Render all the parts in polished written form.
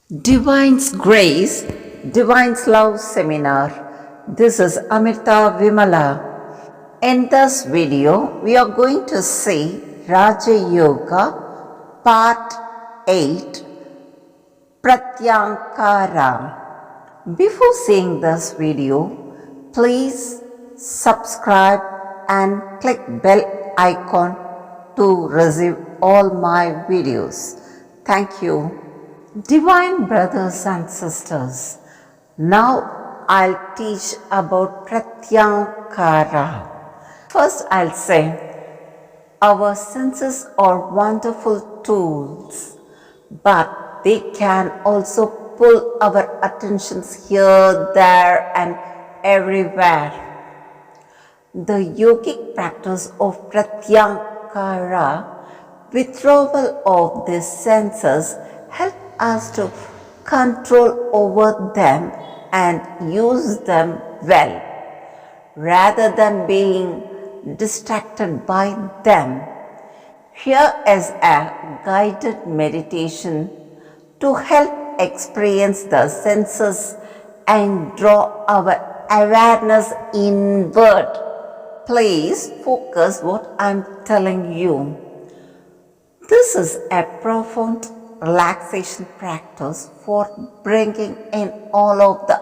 Divine's Grace, Divine's Love Seminar. This is AMRITA VIMALA. In this video, we are going to see Raja Yoga Part 8, Pratyahara. Before seeing this video, please subscribe and click bell icon to receive all my videos. Thank you. Divine brothers and sisters, now I'll teach about Pratyahara. First I'll say, our senses are wonderful tools, but they can also pull our attentions here, there and everywhere. The yogic practice of Pratyahara, withdrawal of these senses, help us to control over them and use them well, rather than being distracted by them. Here is a guided meditation to help experience the senses and draw our awareness inward. Please focus what I'm telling you. This is a profound relaxation practice for bringing in all of the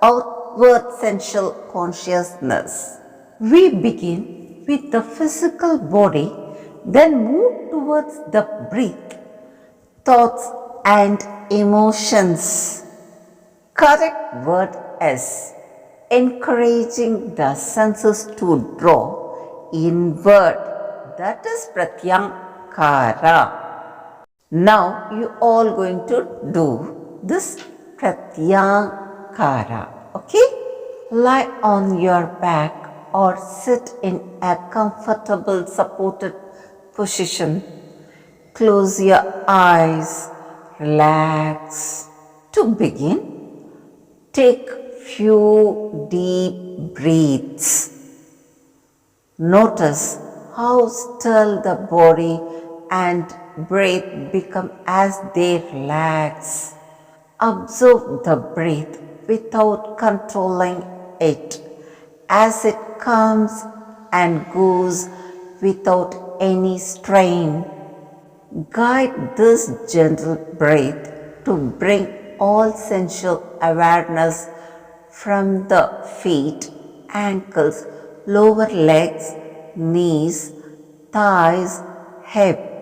outward sensual consciousness. We begin with the physical body, then move towards the breath, thoughts and emotions. Correct word is encouraging the senses to draw inward. That is Pratyahara. Now you all going to do this Pratyahara, okay? Lie on your back or sit in a comfortable supported position. Close your eyes, relax. To begin, take few deep breaths. Notice how still the body and breath become as they relax. Observe the breath without controlling it, as it comes and goes without any strain. Guide this gentle breath to bring all sensual awareness from the feet, ankles, lower legs, knees, thighs, hip.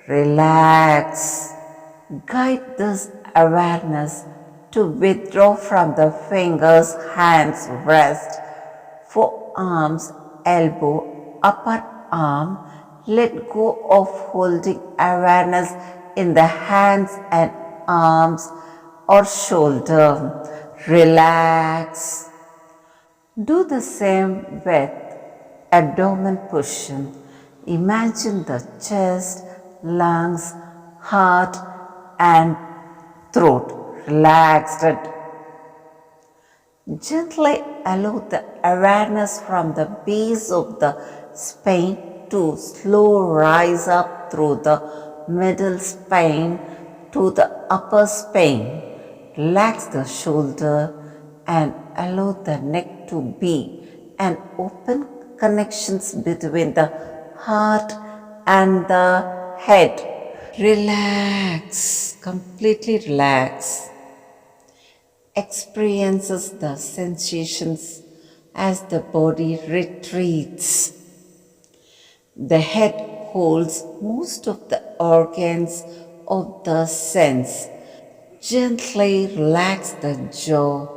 Relax. Guide this awareness to withdraw from the fingers, hands, wrist, forearms, elbow, upper arm. Let go of holding awareness in the hands and arms or shoulder. Relax. Do the same with abdomen position. Imagine the chest, lungs, heart and throat relaxed. Gently allow the awareness from the base of the spine to slow rise up through the middle spine to the upper spine. Relax the shoulder and allow the neck to be an open connections between the heart and the head. Relax, completely relax. Experiences the sensations as the body retreats. The head holds most of the organs of the sense. Gently relax the jaw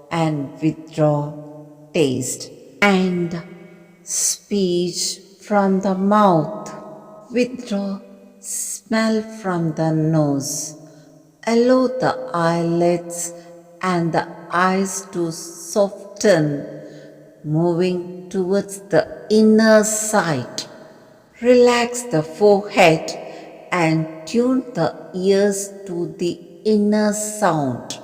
and withdraw taste and speech from the mouth. Withdraw smell from the nose. Allow the eyelids and the eyes to soften, moving towards the inner side. Relax the forehead and tune the ears to the inner sound.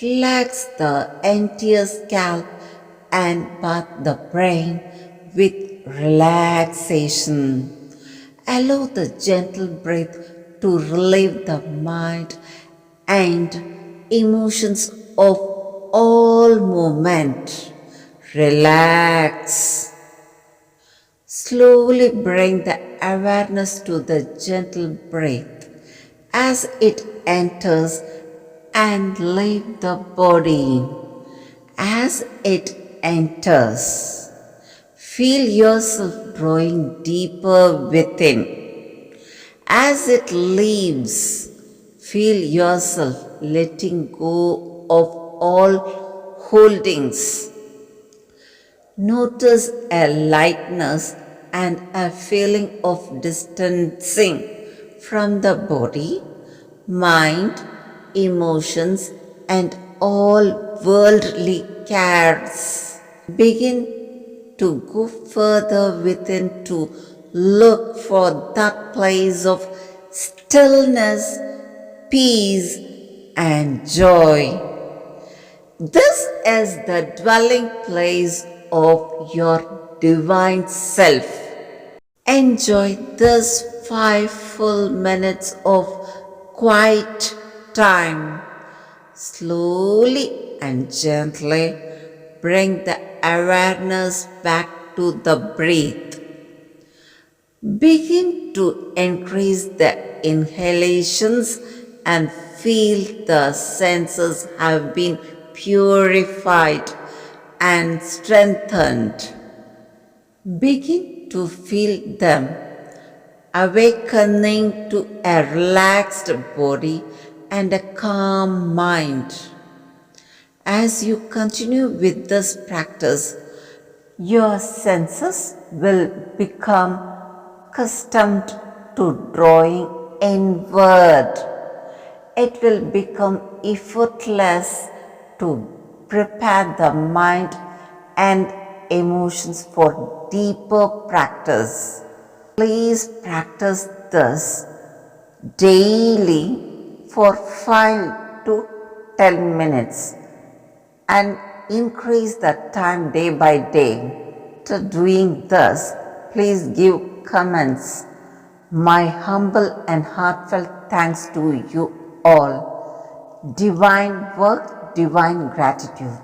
Relax the entire scalp and bath the brain with relaxation. Allow the gentle breath to relieve the mind and emotions of all movement. Relax. Slowly bring the awareness to the gentle breath as it enters and leaves the body. As it enters, feel yourself drawing deeper within. As it leaves, feel yourself letting go of all holdings. Notice a lightness and a feeling of distancing from the body, mind, emotions, and all worldly cares. Begin to go further within to look for that place of stillness, peace, and joy. This is the dwelling place of your divine self. Enjoy this 5 full minutes of quiet time. Slowly and gently bring the awareness back to the breath. Begin to increase the inhalations and feel the senses have been purified and strengthened. Begin to feel them awakening to a relaxed body and a calm mind. As you continue with this practice, your senses will become accustomed to drawing inward. It will become effortless to prepare the mind and emotions for deeper practice. Please practice this daily for 5 to 10 minutes and increase the time day by day. After doing this, please give comments. My humble and heartfelt thanks to you all. Divine work, divine gratitude.